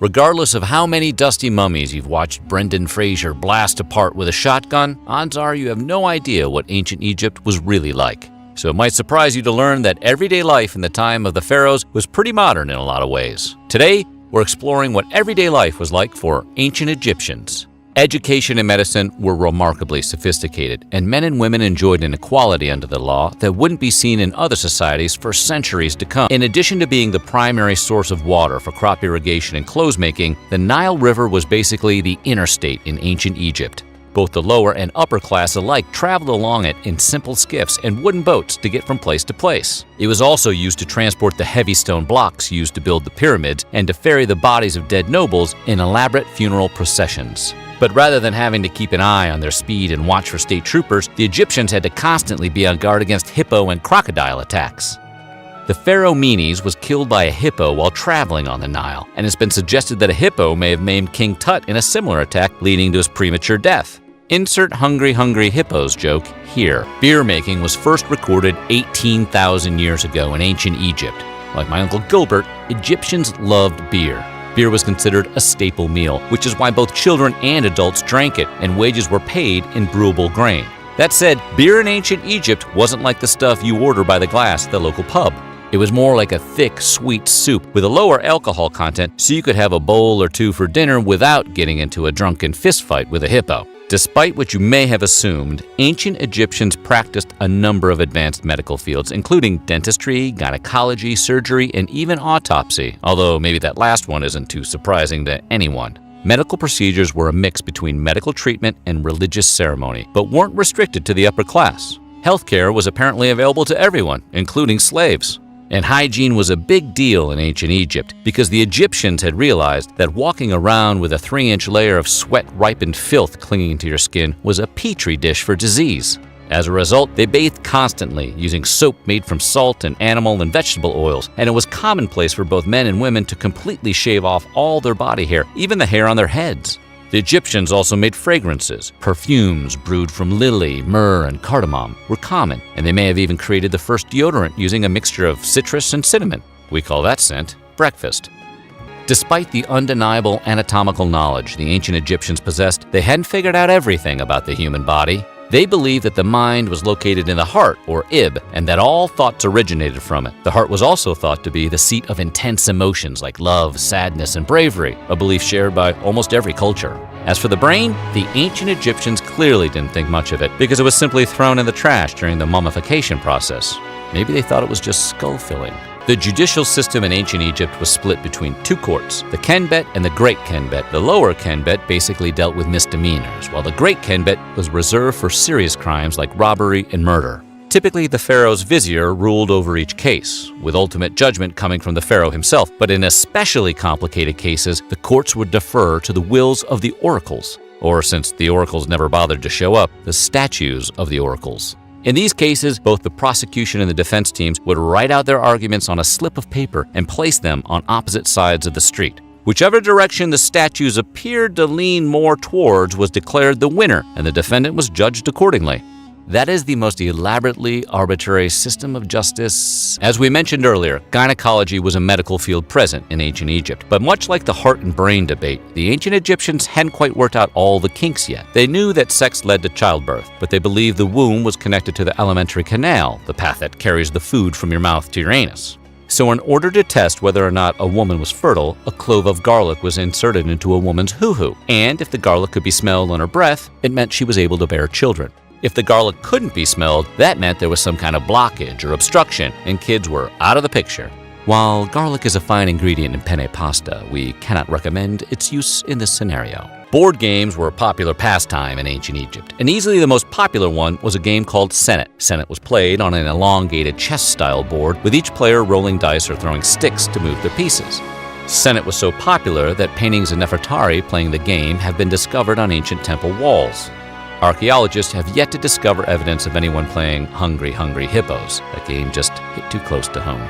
Regardless of how many dusty mummies you've watched Brendan Fraser blast apart with a shotgun, odds are you have no idea what ancient Egypt was really like. So it might surprise you to learn that everyday life in the time of the pharaohs was pretty modern in a lot of ways. Today, we're exploring what everyday life was like for ancient Egyptians. Education and medicine were remarkably sophisticated, and men and women enjoyed an equality under the law that wouldn't be seen in other societies for centuries to come. In addition to being the primary source of water for crop irrigation and clothes making, the Nile River was basically the interstate in ancient Egypt. Both the lower and upper class alike traveled along it in simple skiffs and wooden boats to get from place to place. It was also used to transport the heavy stone blocks used to build the pyramids and to ferry the bodies of dead nobles in elaborate funeral processions. But rather than having to keep an eye on their speed and watch for state troopers, the Egyptians had to constantly be on guard against hippo and crocodile attacks. The pharaoh Menes was killed by a hippo while traveling on the Nile, and it's been suggested that a hippo may have maimed King Tut in a similar attack, leading to his premature death. Insert hungry hippos joke here. Beer making was first recorded 18,000 years ago in ancient Egypt. Like my Uncle Gilbert, Egyptians loved beer. Beer was considered a staple meal, which is why both children and adults drank it, and wages were paid in brewable grain. That said, beer in ancient Egypt wasn't like the stuff you order by the glass at the local pub. It was more like a thick, sweet soup with a lower alcohol content, so you could have a bowl or two for dinner without getting into a drunken fistfight with a hippo. Despite what you may have assumed, ancient Egyptians practiced a number of advanced medical fields, including dentistry, gynecology, surgery, and even autopsy, although maybe that last one isn't too surprising to anyone. Medical procedures were a mix between medical treatment and religious ceremony, but weren't restricted to the upper class. Healthcare was apparently available to everyone, including slaves. And hygiene was a big deal in ancient Egypt because the Egyptians had realized that walking around with a 3-inch layer of sweat-ripened filth clinging to your skin was a petri dish for disease. As a result, they bathed constantly, using soap made from salt and animal and vegetable oils, and it was commonplace for both men and women to completely shave off all their body hair, even the hair on their heads. The Egyptians also made fragrances. Perfumes brewed from lily, myrrh, and cardamom were common, and they may have even created the first deodorant using a mixture of citrus and cinnamon. We call that scent breakfast. Despite the undeniable anatomical knowledge the ancient Egyptians possessed, they hadn't figured out everything about the human body. They believed that the mind was located in the heart, or ib, and that all thoughts originated from it. The heart was also thought to be the seat of intense emotions like love, sadness, and bravery, a belief shared by almost every culture. As for the brain, the ancient Egyptians clearly didn't think much of it because it was simply thrown in the trash during the mummification process. Maybe they thought it was just skull filling. The judicial system in ancient Egypt was split between two courts, the Kenbet and the Great Kenbet. The lower Kenbet basically dealt with misdemeanors, while the Great Kenbet was reserved for serious crimes like robbery and murder. Typically, the pharaoh's vizier ruled over each case, with ultimate judgment coming from the pharaoh himself. But in especially complicated cases, the courts would defer to the wills of the oracles, or since the oracles never bothered to show up, the statues of the oracles. In these cases, both the prosecution and the defense teams would write out their arguments on a slip of paper and place them on opposite sides of the street. Whichever direction the statues appeared to lean more towards was declared the winner, and the defendant was judged accordingly. That is the most elaborately arbitrary system of justice. As we mentioned earlier, gynecology was a medical field present in ancient Egypt. But much like the heart and brain debate, the ancient Egyptians hadn't quite worked out all the kinks yet. They knew that sex led to childbirth, but they believed the womb was connected to the alimentary canal, the path that carries the food from your mouth to your anus. So in order to test whether or not a woman was fertile, a clove of garlic was inserted into a woman's hoo-hoo. And if the garlic could be smelled on her breath, it meant she was able to bear children. If the garlic couldn't be smelled, that meant there was some kind of blockage or obstruction, and kids were out of the picture. While garlic is a fine ingredient in penne pasta, we cannot recommend its use in this scenario. Board games were a popular pastime in ancient Egypt, and easily the most popular one was a game called Senet. Senet was played on an elongated chess-style board, with each player rolling dice or throwing sticks to move their pieces. Senet was so popular that paintings of Nefertari playing the game have been discovered on ancient temple walls. Archaeologists have yet to discover evidence of anyone playing Hungry Hippos. That game just hit too close to home.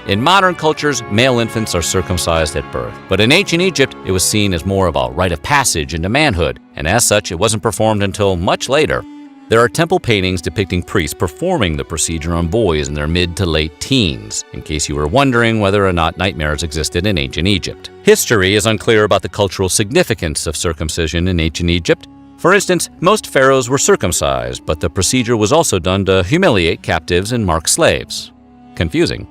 In modern cultures, male infants are circumcised at birth, but in ancient Egypt, it was seen as more of a rite of passage into manhood, and as such, it wasn't performed until much later. There are temple paintings depicting priests performing the procedure on boys in their mid to late teens, in case you were wondering whether or not nightmares existed in ancient Egypt. History is unclear about the cultural significance of circumcision in ancient Egypt. For instance, most pharaohs were circumcised, but the procedure was also done to humiliate captives and mark slaves. Confusing.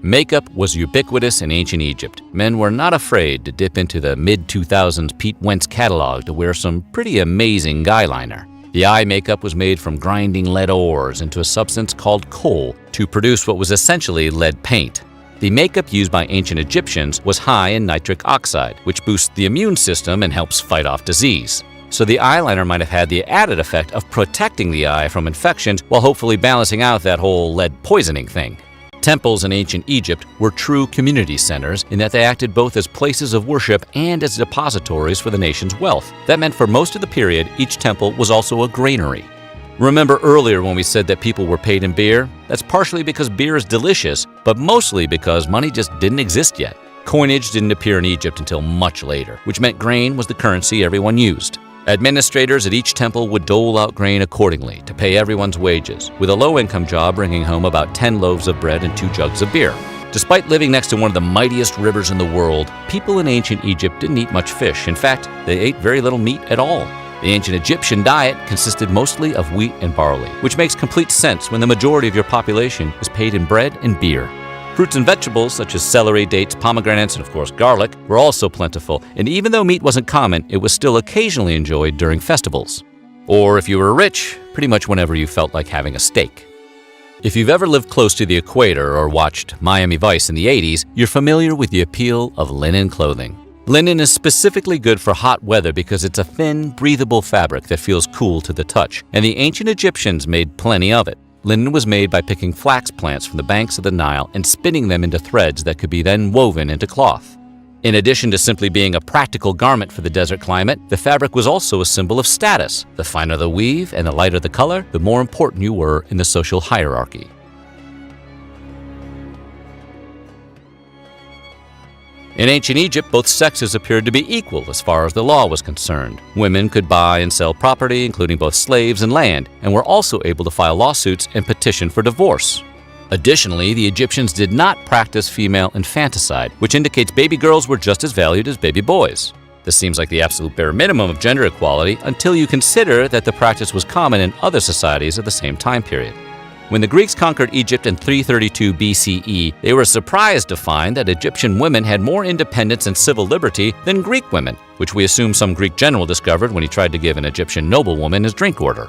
Makeup was ubiquitous in ancient Egypt. Men were not afraid to dip into the mid-2000s Pete Wentz catalog to wear some pretty amazing guyliner. The eye makeup was made from grinding lead ores into a substance called kohl to produce what was essentially lead paint. The makeup used by ancient Egyptians was high in nitric oxide, which boosts the immune system and helps fight off disease. So the eyeliner might have had the added effect of protecting the eye from infections while hopefully balancing out that whole lead poisoning thing. Temples in ancient Egypt were true community centers in that they acted both as places of worship and as depositories for the nation's wealth. That meant for most of the period, each temple was also a granary. Remember earlier when we said that people were paid in beer? That's partially because beer is delicious, but mostly because money just didn't exist yet. Coinage didn't appear in Egypt until much later, which meant grain was the currency everyone used. Administrators at each temple would dole out grain accordingly to pay everyone's wages, with a low-income job bringing home about 10 loaves of bread and 2 jugs of beer. Despite living next to one of the mightiest rivers in the world, people in ancient Egypt didn't eat much fish. In fact, they ate very little meat at all. The ancient Egyptian diet consisted mostly of wheat and barley, which makes complete sense when the majority of your population is paid in bread and beer. Fruits and vegetables such as celery, dates, pomegranates, and of course garlic were also plentiful, and even though meat wasn't common, it was still occasionally enjoyed during festivals. Or if you were rich, pretty much whenever you felt like having a steak. If you've ever lived close to the equator or watched Miami Vice in the 80s, you're familiar with the appeal of linen clothing. Linen is specifically good for hot weather because it's a thin, breathable fabric that feels cool to the touch, and the ancient Egyptians made plenty of it. Linen was made by picking flax plants from the banks of the Nile and spinning them into threads that could be then woven into cloth. In addition to simply being a practical garment for the desert climate, the fabric was also a symbol of status. The finer the weave and the lighter the color, the more important you were in the social hierarchy. In ancient Egypt, both sexes appeared to be equal as far as the law was concerned. Women could buy and sell property, including both slaves and land, and were also able to file lawsuits and petition for divorce. Additionally, the Egyptians did not practice female infanticide, which indicates baby girls were just as valued as baby boys. This seems like the absolute bare minimum of gender equality until you consider that the practice was common in other societies of the same time period. When the Greeks conquered Egypt in 332 BCE, they were surprised to find that Egyptian women had more independence and civil liberty than Greek women, which we assume some Greek general discovered when he tried to give an Egyptian noblewoman his drink order.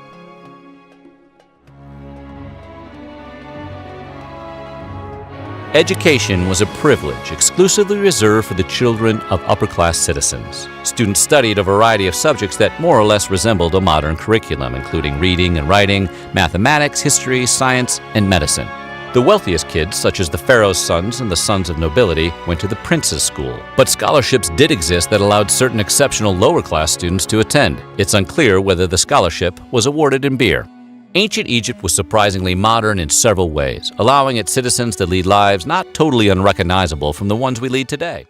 Education was a privilege exclusively reserved for the children of upper-class citizens. Students studied a variety of subjects that more or less resembled a modern curriculum, including reading and writing, mathematics, history, science, and medicine. The wealthiest kids, such as the pharaoh's sons and the sons of nobility, went to the prince's school. But scholarships did exist that allowed certain exceptional lower-class students to attend. It's unclear whether the scholarship was awarded in beer. Ancient Egypt was surprisingly modern in several ways, allowing its citizens to lead lives not totally unrecognizable from the ones we lead today.